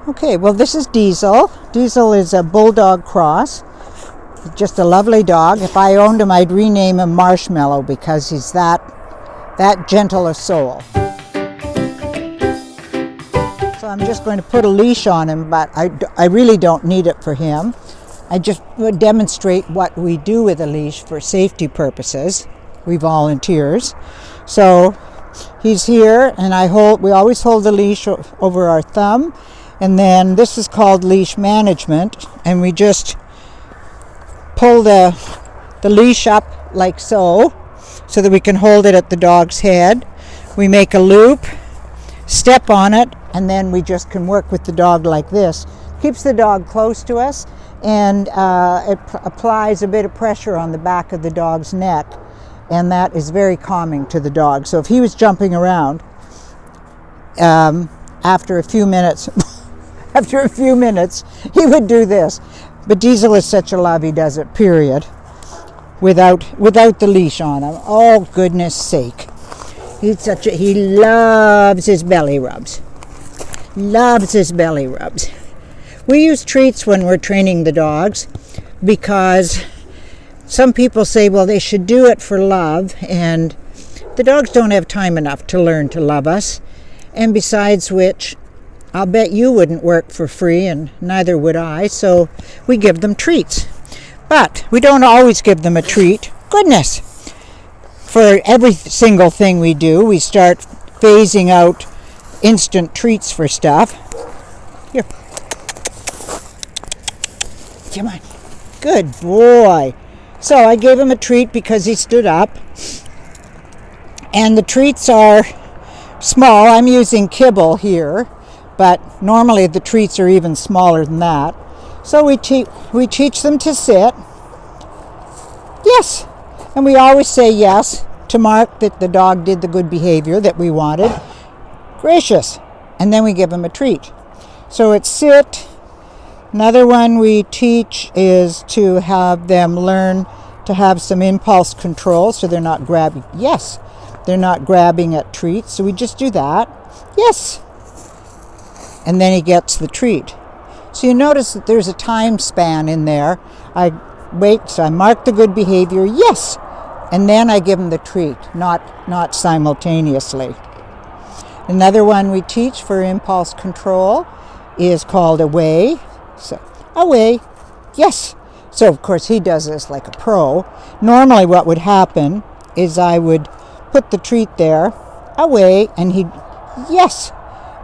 Okay, well, this is Diesel. Diesel is a bulldog cross. Just a lovely dog. If I owned him, I'd rename him Marshmallow because he's that gentle a soul. So I'm just going to put a leash on him, but I really don't need it for him. I just would demonstrate what we do with a leash for safety purposes. We volunteers. So he's here, and we always hold the leash over our thumb, and then this is called leash management, and we just pull the leash up like so that we can hold it at the dog's head. We make a loop, step on it, and then we just can work with the dog like this. Keeps the dog close to us, and it applies a bit of pressure on the back of the dog's neck, and that is very calming to the dog. So if he was jumping around, after a few minutes he would do this. But Diesel is such a love, he does it, period, without the leash on him. Oh, goodness sake. He loves his belly rubs. Loves his belly rubs. We use treats when we're training the dogs because some people say, well, they should do it for love, and the dogs don't have time enough to learn to love us. And besides which, I'll bet you wouldn't work for free, and neither would I, so we give them treats. But we don't always give them a treat. Goodness! For every single thing we do, we start phasing out instant treats for stuff. Here. Come on. Good boy. So I gave him a treat because he stood up. And the treats are small. I'm using kibble here, but normally the treats are even smaller than that. So we teach them to sit. Yes. And we always say yes to mark that the dog did the good behavior that we wanted. Gracious. And then we give them a treat. So it's sit. Another one we teach is to have them learn to have some impulse control so they're not grabbing. Yes, they're not grabbing at treats. So we just do that. Yes. And then he gets the treat. So you notice that there's a time span in there. I wait, so I mark the good behavior. Yes. And then I give him the treat, not simultaneously. Another one we teach for impulse control is called away. So, away, yes. So, of course, he does this like a pro. Normally what would happen is I would put the treat there, away, and yes,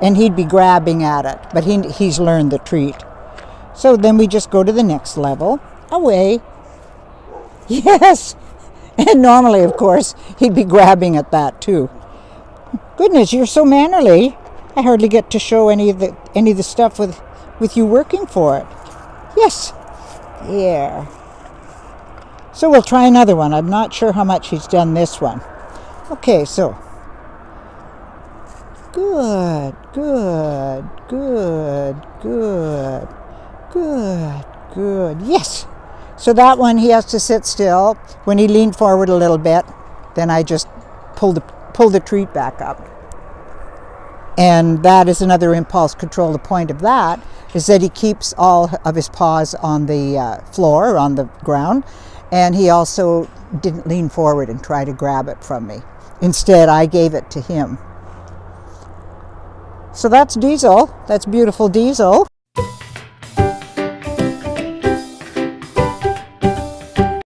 and he'd be grabbing at it, but he's learned the treat. So then we just go to the next level, away, yes. And normally, of course, he'd be grabbing at that too. Goodness, you're so mannerly. I hardly get to show any of the stuff with you working for it. Yes. Yeah. So we'll try another one. I'm not sure how much he's done this one. Okay, so. Good. Yes. So that one he has to sit still. When he leaned forward a little bit, then I just pull the treat back up. And that is another impulse control. The point of that is that he keeps all of his paws on the floor, or on the ground, and he also didn't lean forward and try to grab it from me. Instead, I gave it to him. So that's Diesel. That's beautiful Diesel.